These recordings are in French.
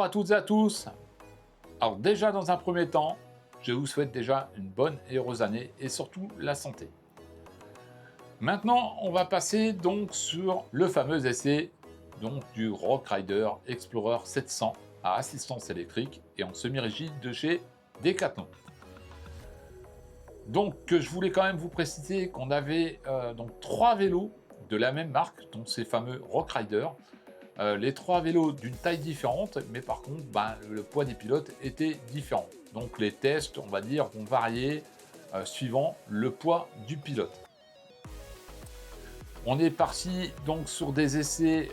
à toutes et à tous. Alors déjà dans un premier temps, je vous souhaite déjà une bonne et heureuse année et surtout la santé. Maintenant, on va passer donc sur le fameux essai donc du Rock Rider Explorer 700 à assistance électrique et en semi-rigide de chez Decathlon. Donc je voulais quand même vous préciser qu'on avait donc 3 vélos de la même marque, donc ces fameux Rock Rider. Les 3 vélos d'une taille différente, mais par contre, le poids des pilotes était différent. Donc les tests, on va dire, vont varier suivant le poids du pilote. On est parti donc sur des essais,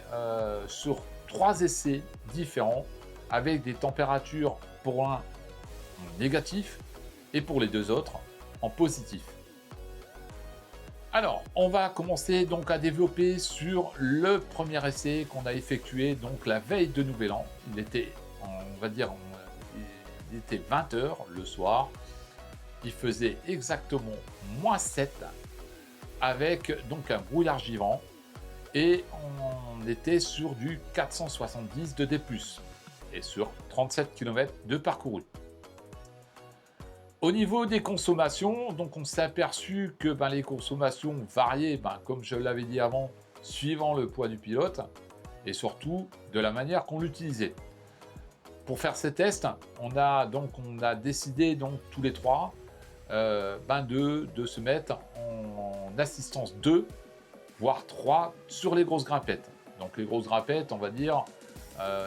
sur 3 essais différents, avec des températures pour un en négatif et pour les 2 autres en positif. Alors, on va commencer donc à développer sur le premier essai qu'on a effectué donc la veille de Nouvel An. Il était, on va dire, il était 20h le soir. Il faisait exactement -7 avec donc un brouillard givrant et on était sur du 470 de D+, et sur 37 km de parcouru. Au niveau des consommations, donc on s'est aperçu que les consommations variaient, comme je l'avais dit avant, suivant le poids du pilote et surtout de la manière qu'on l'utilisait. Pour faire ces tests, on a décidé donc tous les trois de se mettre en assistance 2, voire 3 sur les grosses grimpettes. Donc les grosses grimpettes, on va dire,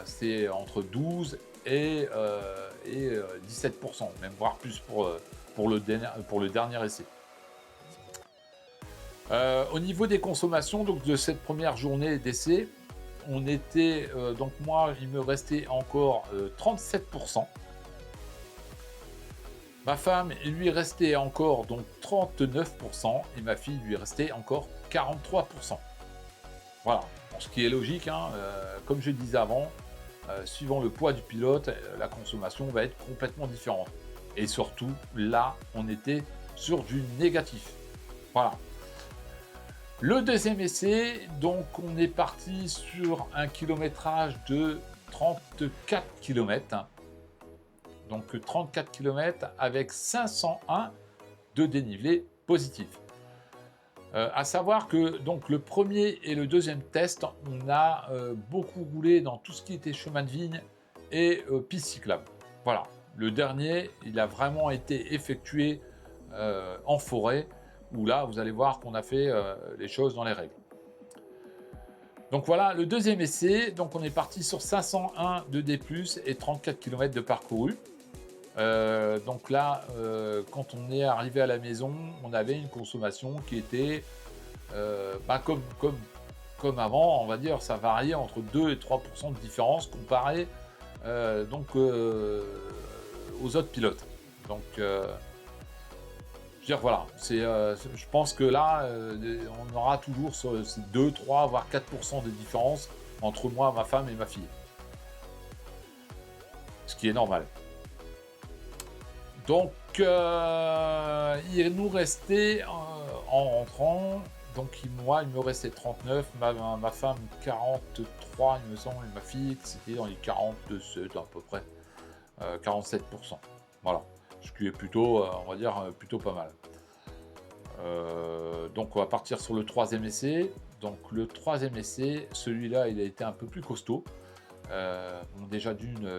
c'est entre 12 et 17%, même voire plus pour le dernier essai. Au niveau des consommations donc de cette première journée d'essai, on était donc moi il me restait encore 37%. Ma femme il lui restait encore donc 39% et ma fille lui restait encore 43%. Voilà, ce qui est logique, comme je disais avant. Suivant le poids du pilote, la consommation va être complètement différente. Et surtout, là, on était sur du négatif. Voilà. Le deuxième essai, donc on est parti sur un kilométrage de 34 km. Donc 34 km avec 501 de dénivelé positif. À savoir que donc le premier et le deuxième test, on a beaucoup roulé dans tout ce qui était chemin de vigne et piste cyclable. Voilà. Le dernier, il a vraiment été effectué en forêt, où là, vous allez voir qu'on a fait les choses dans les règles. Donc voilà, le deuxième essai, donc on est parti sur 501 de D+, et 34 km de parcouru. Donc là, quand on est arrivé à la maison, on avait une consommation qui était comme avant, on va dire, ça variait entre 2 et 3% de différence comparé aux autres pilotes. Donc, je veux dire, voilà, je pense que là, on aura toujours ces 2, 3, voire 4% de différence entre moi, ma femme et ma fille. Ce qui est normal. Donc, il nous restait, en rentrant, donc moi, il me restait 39, ma femme 43, il me semble, et ma fille, c'était dans les 47 à peu près, 47%. Voilà, ce qui est plutôt, on va dire, plutôt pas mal. Donc, on va partir sur le troisième essai. Donc, le troisième essai, celui-là, il a été un peu plus costaud. Déjà d'une,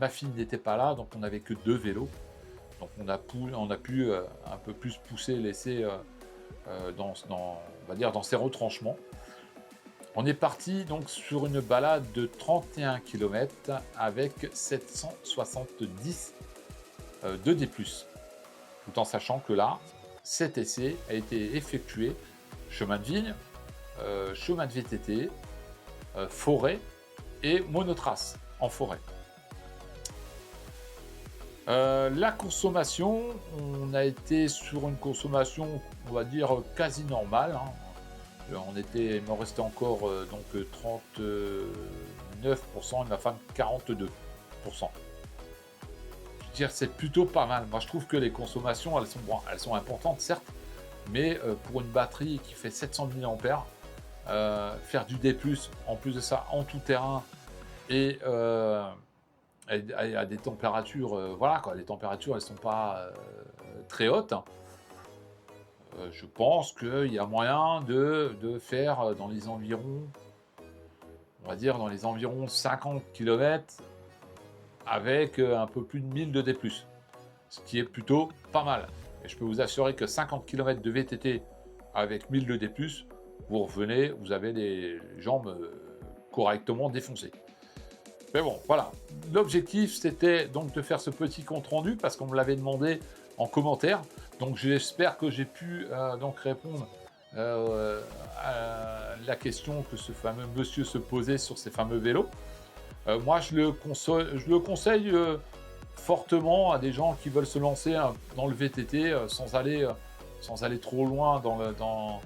ma fille n'était pas là, donc on n'avait que 2 vélos. Donc on a pu un peu plus pousser l'essai dans ses retranchements. On est parti donc sur une balade de 31 km avec 770 de D+. Tout en sachant que là, cet essai a été effectué chemin de vigne, chemin de VTT, forêt et monotrace en forêt. La consommation, on a été sur une consommation, on va dire, quasi normale. Il me restait encore 39% et ma femme 42%. Je veux dire, c'est plutôt pas mal. Moi, je trouve que les consommations, elles sont importantes, certes, mais pour une batterie qui fait 700 mAh, faire du D+, en plus de ça, en tout terrain, et à des températures, voilà quoi, les températures elles sont pas très hautes. Je pense qu'il y a moyen de faire dans les environs, on va dire dans les environs 50 kilomètres avec un peu plus de 1000 de D+, ce qui est plutôt pas mal. Et je peux vous assurer que 50 kilomètres de VTT avec 1000 de D+, vous revenez, vous avez les jambes correctement défoncées. Mais bon, voilà. L'objectif, c'était donc de faire ce petit compte-rendu parce qu'on me l'avait demandé en commentaire. Donc j'espère que j'ai pu donc répondre à la question que ce fameux monsieur se posait sur ces fameux vélos. Moi, je le conseille fortement à des gens qui veulent se lancer dans le VTT sans aller trop loin dans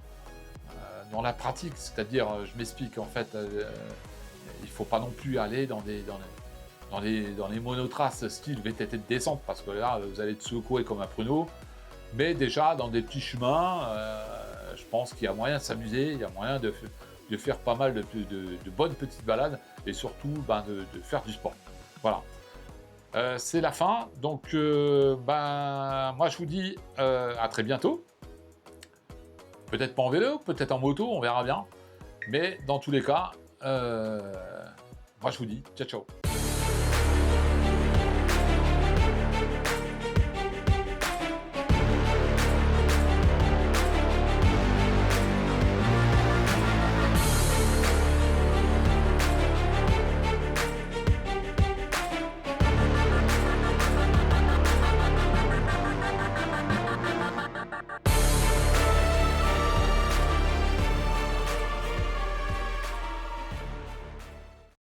la pratique. C'est-à-dire, je m'explique, en fait, il ne faut pas non plus aller dans les monotraces style VTT de descente, parce que là, vous allez être secoué comme un pruneau. Mais déjà, dans des petits chemins, je pense qu'il y a moyen de s'amuser, il y a moyen de faire pas mal de bonnes petites balades, et surtout de faire du sport. Voilà. C'est la fin, donc moi je vous dis à très bientôt. Peut-être pas en vélo, peut-être en moto, on verra bien. Mais dans tous les cas, moi je vous dis ciao ciao.